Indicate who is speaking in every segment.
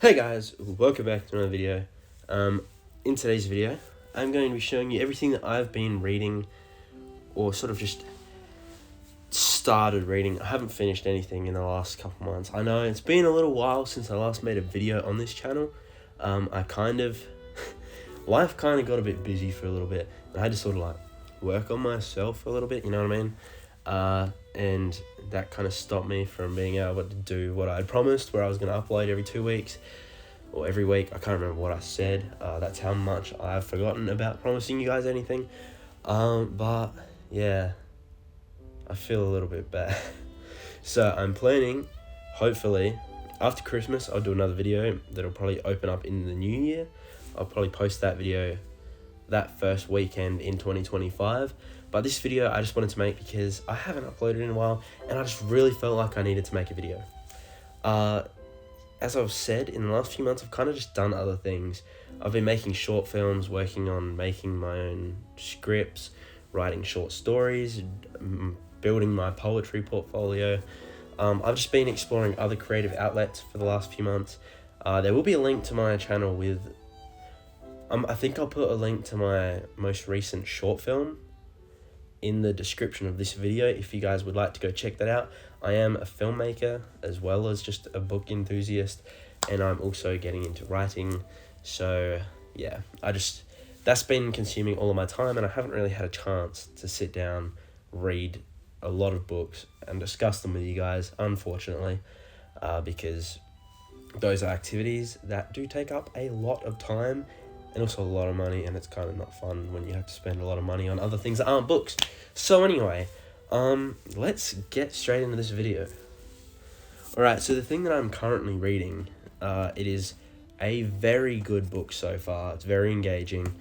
Speaker 1: Hey guys, welcome back to another video. In today's video, I'm going to be showing you everything that I've been reading, or sort of just started reading. I haven't finished anything in the last couple months. I know it's been a little while since I last made a video on this channel. Life kind of got a bit busy for a little bit, and I had to sort of like work on myself a little bit, you know what I mean? And that kind of stopped me from being able to do what I had promised, where I was going to upload every 2 weeks or every week. I can't remember what I said. That's how much I've forgotten about promising you guys anything. But yeah, I feel a little bit bad. So I'm planning, hopefully, after Christmas, I'll do another video that'll probably open up in the new year. I'll probably post that video that first weekend in 2025. But this video I just wanted to make because I haven't uploaded in a while, and I just really felt like I needed to make a video. As I've said, in the last few months I've kind of just done other things. I've been making short films, working on making my own scripts, writing short stories, building my poetry portfolio. I've just been exploring other creative outlets for the last few months. There will be a link to my channel with I think I'll put a link to my most recent short film in the description of this video if you guys would like to go check that out. I am a filmmaker as well as just a book enthusiast, and I'm also getting into writing. So yeah, that's been consuming all of my time, and I haven't really had a chance to sit down, read a lot of books and discuss them with you guys, unfortunately, because those are activities that do take up a lot of time and also a lot of money, and it's kind of not fun when you have to spend a lot of money on other things that aren't books. So anyway, let's get straight into this video. Alright, so the thing that I'm currently reading, it is a very good book so far. It's very engaging.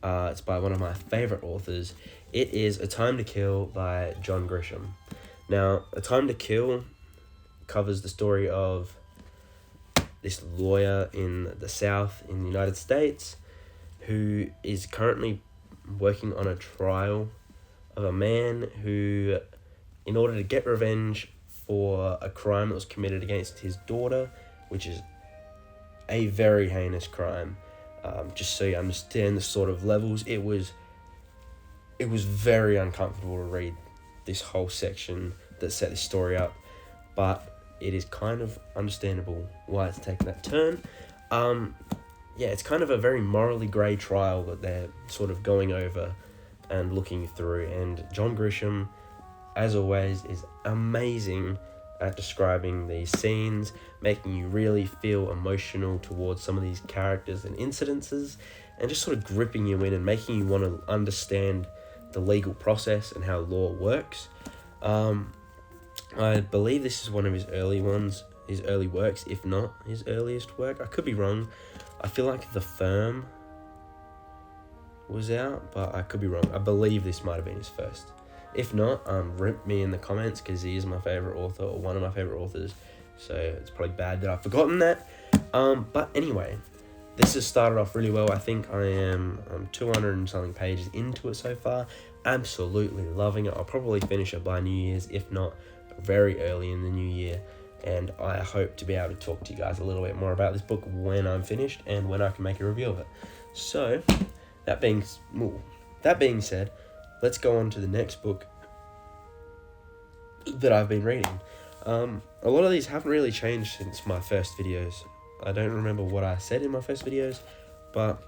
Speaker 1: It's by one of my favorite authors. It is A Time to Kill by John Grisham. Now, A Time to Kill covers the story of this lawyer in the South in the United States who is currently working on a trial of a man who, in order to get revenge for a crime that was committed against his daughter, which is a very heinous crime, just so you understand the sort of levels, it was very uncomfortable to read this whole section that set this story up, but it is kind of understandable why it's taken that turn. Yeah, it's kind of a very morally grey trial that they're sort of going over and looking through, and John Grisham, as always, is amazing at describing these scenes, making you really feel emotional towards some of these characters and incidences, and just sort of gripping you in and making you want to understand the legal process and how law works. I believe this is one of his early works, if not his earliest work. I could be wrong. I feel like The Firm was out, but I could be wrong. I believe this might have been his first. If not, rip me in the comments, because he is my favourite author, or one of my favourite authors, so it's probably bad that I've forgotten that. But anyway, this has started off really well. I think I am 200 and something pages into it so far. Absolutely loving it. I'll probably finish it by New Year's, if not very early in the new year. And I hope to be able to talk to you guys a little bit more about this book when I'm finished and when I can make a review of it. So, that being said, let's go on to the next book that I've been reading. A lot of these haven't really changed since my first videos. I don't remember what I said in my first videos, but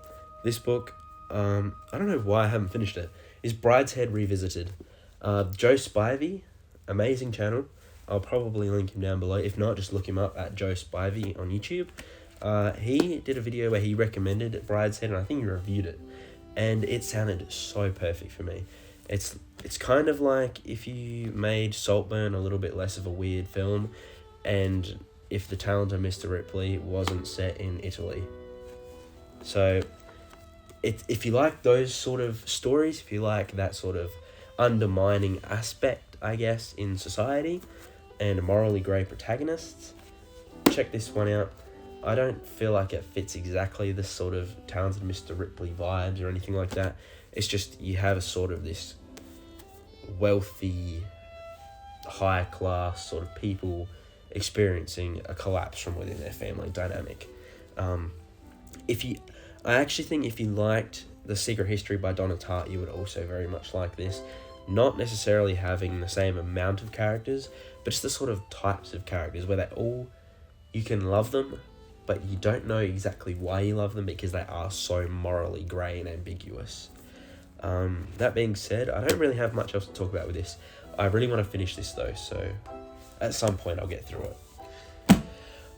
Speaker 1: this book, I don't know why I haven't finished it, is Brideshead Revisited. Joe Spivey, amazing channel. I'll probably link him down below. If not, just look him up at Joe Spivey on YouTube. He did a video where he recommended Brideshead, and I think he reviewed it, and it sounded so perfect for me. It's kind of like if you made Saltburn a little bit less of a weird film, and if The Talent of Mr. Ripley wasn't set in Italy. So, if you like those sort of stories, if you like that sort of undermining aspect, I guess, in society, and morally grey protagonists, check this one out. I don't feel like it fits exactly the sort of Talented Mr. Ripley vibes or anything like that. It's just you have a sort of this wealthy, high class sort of people experiencing a collapse from within their family dynamic. If you, I actually think if you liked The Secret History by Donna Tartt, you would also very much like this. Not necessarily having the same amount of characters, but just the sort of types of characters where you can love them, but you don't know exactly why you love them because they are so morally grey and ambiguous. That being said, I don't really have much else to talk about with this. I really want to finish this though, so at some point I'll get through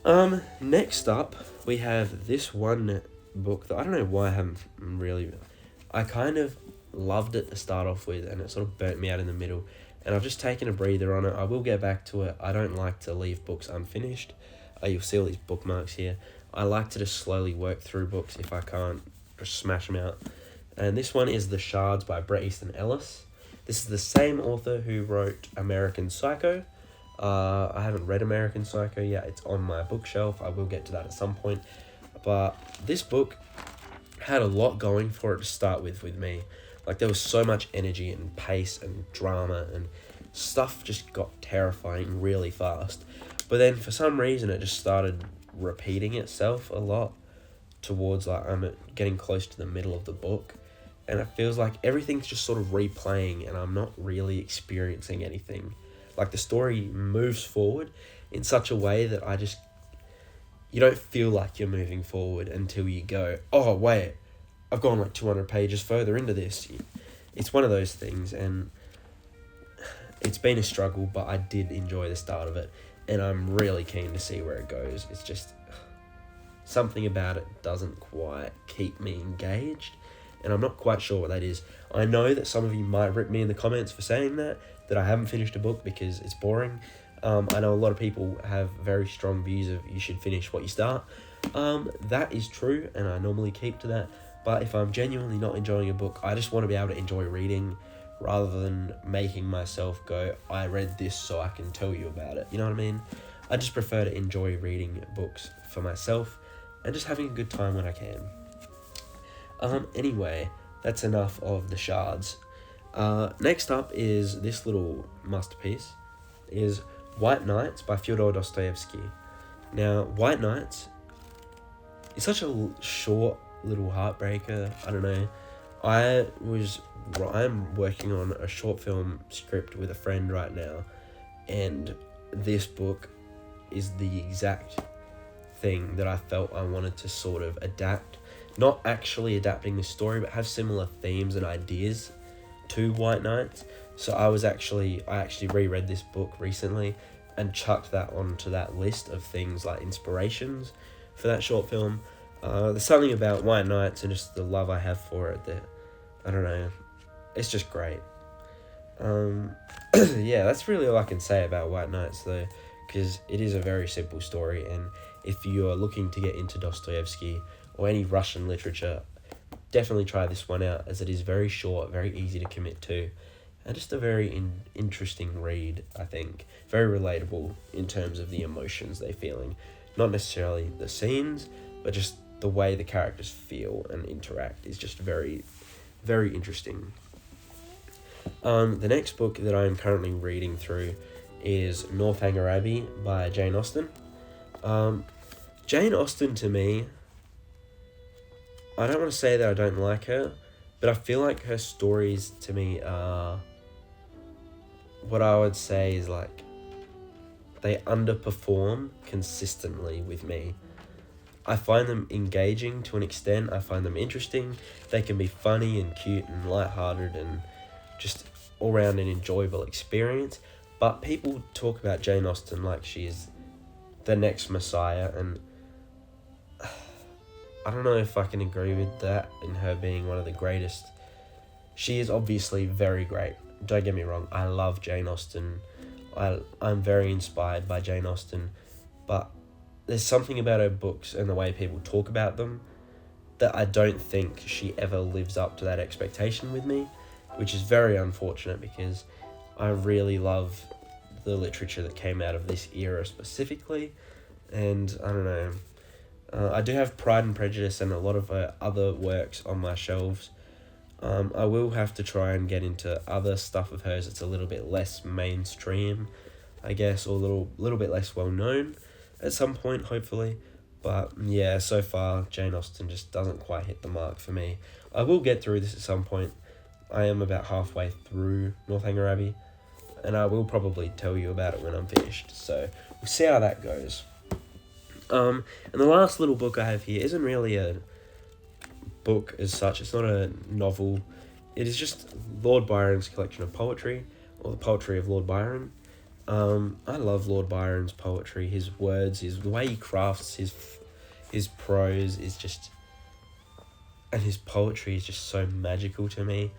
Speaker 1: it. Next up, we have this one book that I don't know why I haven't really... I kind of loved it to start off with, and it sort of burnt me out in the middle, and I've just taken a breather on it. I will get back to it. I don't like to leave books unfinished. You'll see all these bookmarks here. I like to just slowly work through books if I can't just smash them out. And this one is The Shards by Bret Easton Ellis. This is the same author who wrote American Psycho. I haven't read American Psycho yet. It's on my bookshelf. I will get to that at some point. But this book had a lot going for it to start with me. Like, there was so much energy and pace and drama, and stuff just got terrifying really fast. But then for some reason it just started repeating itself a lot towards, like, I'm getting close to the middle of the book, and it feels like everything's just sort of replaying and I'm not really experiencing anything. Like, the story moves forward in such a way that you don't feel like you're moving forward until you go, oh wait, I've gone like 200 pages further into this. It's one of those things, and it's been a struggle, but I did enjoy the start of it, and I'm really keen to see where it goes. It's just something about it doesn't quite keep me engaged, and I'm not quite sure what that is. I know that some of you might rip me in the comments for saying that I haven't finished a book because it's boring. I know a lot of people have very strong views of you should finish what you start. That is true, and I normally keep to that. But if I'm genuinely not enjoying a book, I just want to be able to enjoy reading rather than making myself go, I read this so I can tell you about it. You know what I mean? I just prefer to enjoy reading books for myself and just having a good time when I can. Anyway, that's enough of The Shards. Next up is this little masterpiece, is White Nights by Fyodor Dostoevsky. Now, White Nights is such a short little heartbreaker. I don't know. I'm working on a short film script with a friend right now, and this book is the exact thing that I felt I wanted to sort of adapt. Not actually adapting the story, but have similar themes and ideas to White Nights. So I actually reread this book recently and chucked that onto that list of things like inspirations for that short film. There's something about White Nights and just the love I have for it that, I don't know, it's just great. Yeah, that's really all I can say about White Nights though, because it is a very simple story, and if you are looking to get into Dostoevsky or any Russian literature, definitely try this one out, as it is very short, very easy to commit to, and just a very interesting read, I think. Very relatable in terms of the emotions they're feeling. Not necessarily the scenes, but just the way the characters feel and interact is just very, very interesting. The next book that I'm currently reading through is Northanger Abbey by Jane Austen. Jane Austen, to me, I don't want to say that I don't like her, but I feel like her stories to me are what I would say is like they underperform consistently with me. I find them engaging to an extent. I find them interesting. They can be funny and cute and lighthearted and just all around an enjoyable experience. But people talk about Jane Austen like she's the next Messiah, and I don't know if I can agree with that in her being one of the greatest. She is obviously very great. Don't get me wrong. I love Jane Austen. I'm very inspired by Jane Austen, but there's something about her books and the way people talk about them that I don't think she ever lives up to that expectation with me, which is very unfortunate because I really love the literature that came out of this era specifically, and I don't know. I do have Pride and Prejudice and a lot of her other works on my shelves. I will have to try and get into other stuff of hers that's a little bit less mainstream, I guess, or a little bit less well known at some point, hopefully. But yeah, so far Jane Austen just doesn't quite hit the mark for me. I will get through this at some point. I am about halfway through Northanger Abbey, and I will probably tell you about it when I'm finished. So we'll see how that goes. And the last little book I have here isn't really a book as such. It's not a novel. It is just Lord Byron's collection of poetry, or the poetry of Lord Byron. I love Lord Byron's poetry. His words, the way he crafts his prose is just, and his poetry is just so magical to me,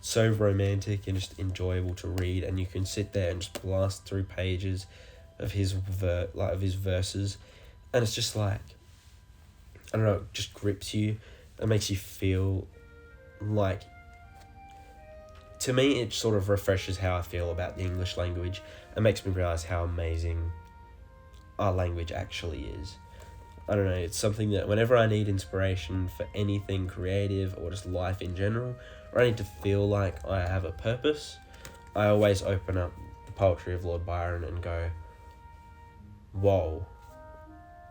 Speaker 1: so romantic and just enjoyable to read. And you can sit there and just blast through pages of his verses, and it's just like, I don't know, it just grips you. It makes you feel like, to me, it sort of refreshes how I feel about the English language. It makes me realise how amazing our language actually is. I don't know, it's something that whenever I need inspiration for anything creative or just life in general, or I need to feel like I have a purpose, I always open up the poetry of Lord Byron and go, whoa,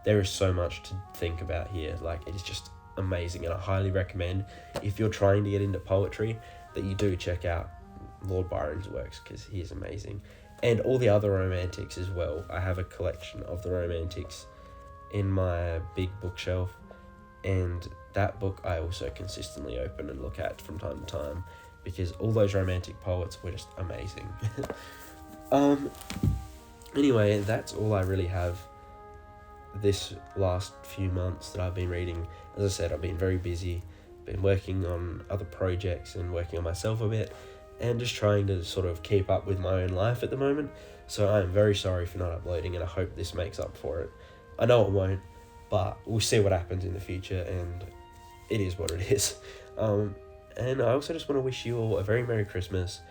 Speaker 1: there is so much to think about here. Like, it is just amazing, and I highly recommend, if you're trying to get into poetry, that you do check out Lord Byron's works, because he is amazing. And all the other romantics as well. I have a collection of the romantics in my big bookshelf, and that book I also consistently open and look at from time to time, because all those romantic poets were just amazing. Anyway, that's all I really have this last few months that I've been reading. As I said, I've been very busy, been working on other projects and working on myself a bit, and just trying to sort of keep up with my own life at the moment. So I'm very sorry for not uploading, and I hope this makes up for it. I know it won't, but we'll see what happens in the future, and it is what it is. And I also just want to wish you all a very Merry Christmas.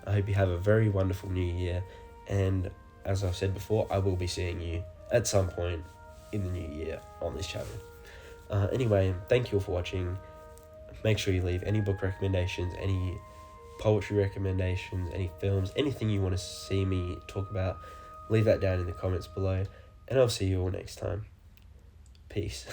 Speaker 1: I hope you have a very wonderful New Year, and as I've said before, I will be seeing you at some point in the new year on this channel. Anyway, thank you all for watching. Make sure you leave any book recommendations, any poetry recommendations, any films, anything you want to see me talk about, leave that down in the comments below, and I'll see you all next time. Peace.